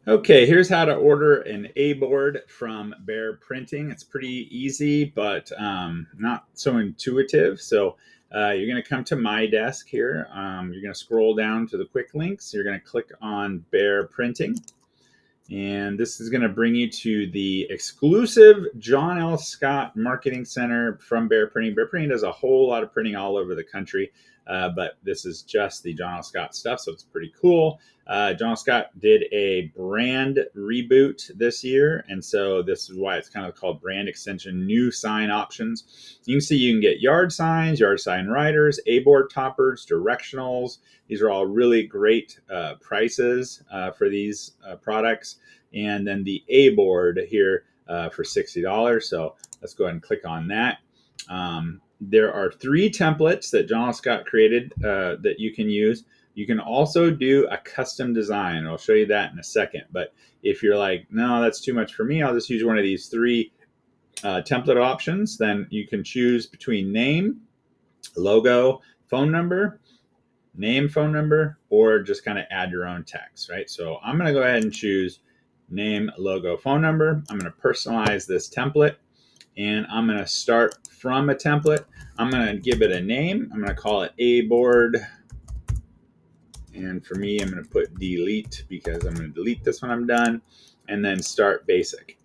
Okay, here's how to order an A board from Bear Printing. It's pretty easy, but not so intuitive. So you're going to come to my desk here. You're going to scroll down to the quick links. You're going to click on Bear Printing. And this is going to bring you to the exclusive John L. Scott Marketing Center from Bear Printing. Bear Printing does a whole lot of printing all over the country, but this is just the John L. Scott stuff, so it's pretty cool. John L. Scott did a brand reboot this year, and so this is why it's kind of called brand extension, new sign options. You can see you can get yard signs, yard sign writers, A-board toppers, directionals. These are all really great prices for these products. And then the A board here for $60. So let's go ahead and click on that. There are 3 templates that John Scott created that you can use. You can also do a custom design. I'll show you that in a second. But if you're like, no, that's too much for me, I'll just use one of these 3 template options. Then you can choose between name, logo, phone number, name, phone number, or just kind of add your own text, right? So I'm going to go ahead and choose name, logo, phone number. I'm going to personalize this template, and I'm going to start from a template. I'm going to give it a name. I'm going to call it A board. And for me, I'm going to put delete because I'm going to delete this when I'm done, and then start basic.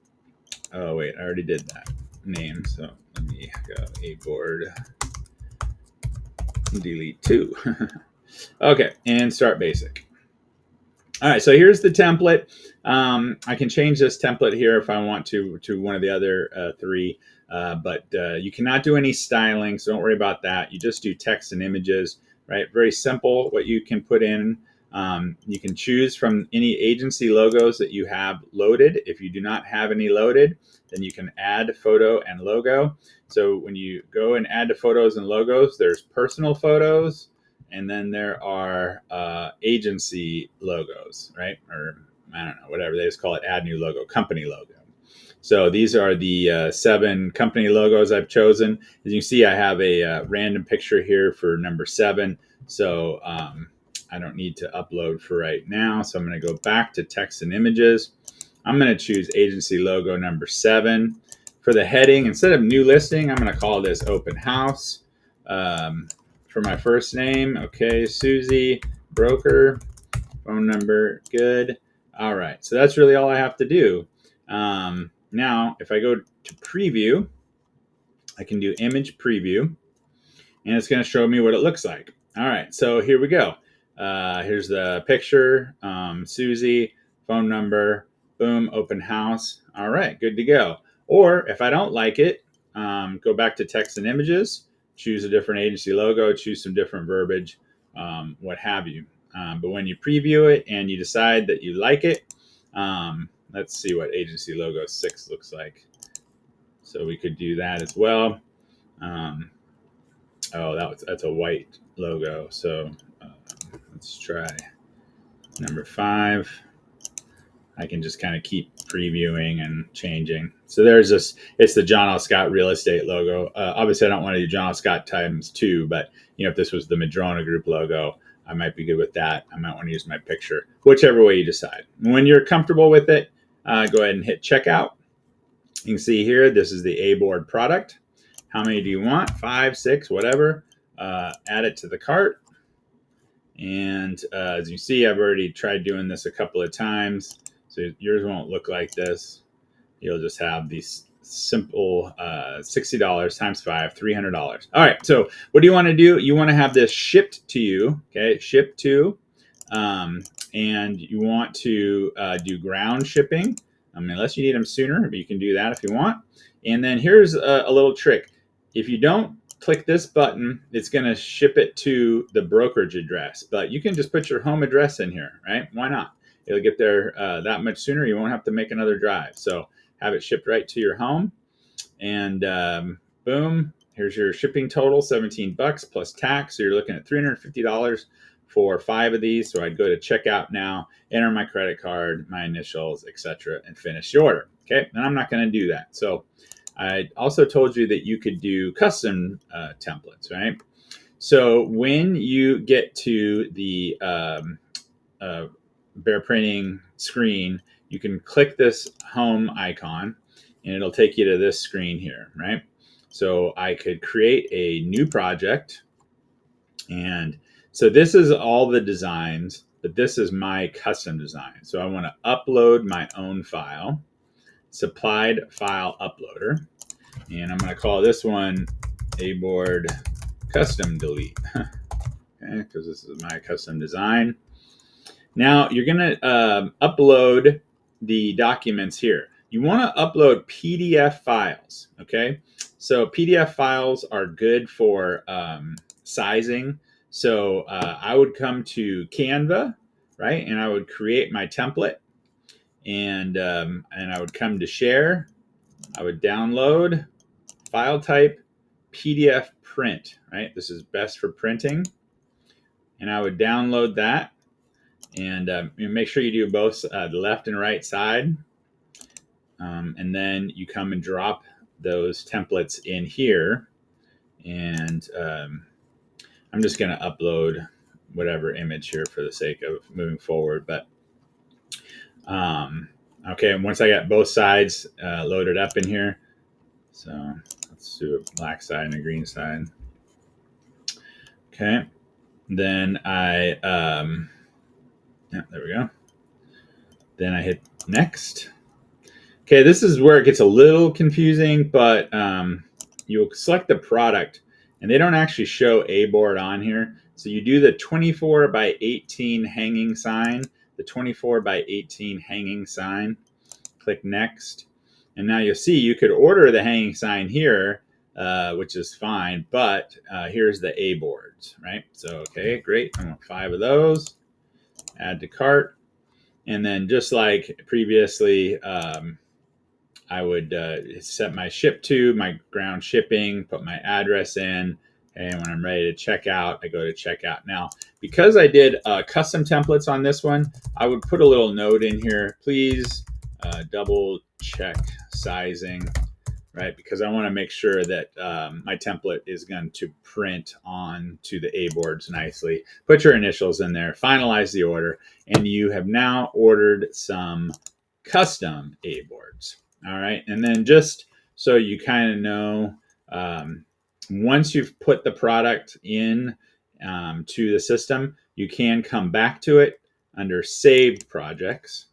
Oh, wait, I already did that name. So let me go A board, delete 2. Okay, and start basic. All right, so here's the template. I can change this template here if I want to one of the other 3, but you cannot do any styling, so don't worry about that. You just do text and images, right? Very simple what you can put in. You can choose from any agency logos that you have loaded. If you do not have any loaded, then you can add photo and logo. So when you go and add to photos and logos, there's personal photos, and then there are agency logos, right? Or I don't know, whatever. They just call it add new logo, company logo. So these are the 7 company logos I've chosen. As you can see, I have a random picture here for number 7. So I don't need to upload for right now. So I'm going to go back to text and images. I'm going to choose agency logo number 7. For the heading, instead of new listing, I'm going to call this open house. For my first name, okay, Susie, broker, phone number, good. All right, so that's really all I have to do. Now, if I go to preview, I can do image preview, and it's going to show me what it looks like. All right, so here we go. Here's the picture, Susie, phone number, boom, open house. All right, good to go. Or if I don't like it, go back to text and images, choose a different agency logo, choose some different verbiage, what have you. But when you preview it and you decide that you like it, let's see what agency logo 6 looks like. So we could do that as well. That's a white logo. So let's try number 5. I can just kind of keep previewing and changing. So there's this, it's the John L. Scott real estate logo. Obviously I don't want to do John L. Scott times 2, but if this was the Madrona Group logo, I might be good with that. I might want to use my picture, whichever way you decide. When you're comfortable with it, go ahead and hit checkout. You can see here, this is the A board product. How many do you want? 5, 6, whatever. Add it to the cart. And as you see, I've already tried doing this a couple of times. So yours won't look like this. You'll just have these simple $60 times 5, $300. All right. So what do you want to do? You want to have this shipped to you. Okay. Shipped to, and you want to do ground shipping. Unless you need them sooner, but you can do that if you want. And then here's a little trick. If you don't click this button, it's going to ship it to the brokerage address, but you can just put your home address in here, right? Why not? It'll get there that much sooner. You won't have to make another drive. So have it shipped right to your home, and boom, here's your shipping total, $17 plus tax. So you're looking at $350 for 5 of these. So I'd go to checkout now, enter my credit card, my initials, etc., and finish the order. Okay, and I'm not going to do that. So I also told you that you could do custom templates, right? So when you get to the Bear Printing screen, you can click this home icon and it'll take you to this screen here, right? So I could create a new project. And so this is all the designs, but this is my custom design. So I want to upload my own file, supplied file uploader. And I'm going to call this one A board custom delete. Okay, because this is my custom design. Now you're going to upload the documents here. You want to upload PDF files. Okay, so PDF files are good for sizing. So I would come to Canva, right, and I would create my template, and I would come to share. I would download, file type, PDF print, right? This is best for printing. And I would download that, and make sure you do both the left and right side. And then you come and drop those templates in here. And I'm just going to upload whatever image here for the sake of moving forward. But okay, and once I got both sides loaded up in here, so let's do a black side and a green side. Okay, then I, yeah, there we go. Then I hit next. Okay, this is where it gets a little confusing, but you'll select the product, and they don't actually show A board on here. So you do the 24 by 18 hanging sign, the 24 by 18 hanging sign, click next. And now you'll see you could order the hanging sign here, which is fine, but here's the A boards, right? So, okay, great. I want 5 of those, add to cart. And then just like previously, I would set my ship to, my ground shipping, put my address in, and when I'm ready to check out, I go to checkout. Now, because I did custom templates on this one, I would put a little note in here, please double check sizing, right? Because I want to make sure that my template is going to print on to the A boards nicely. Put your initials in there, finalize the order, and you have now ordered some custom A boards. All right, and then just so you kind of know, once you've put the product in to the system, you can come back to it under saved projects.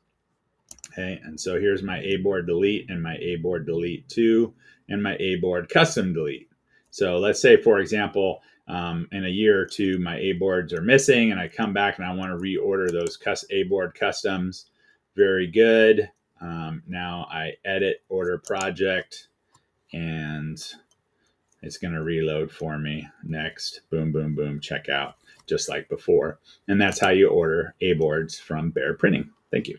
Okay, and so here's my A board delete and my A board delete 2 and my A board custom delete. So let's say, for example, in a year or two, my A boards are missing and I come back and I want to reorder those A board customs. Very good. Now I edit order project and it's going to reload for me. Next, boom, boom, boom, checkout, just like before. And that's how you order A boards from Bear Printing. Thank you.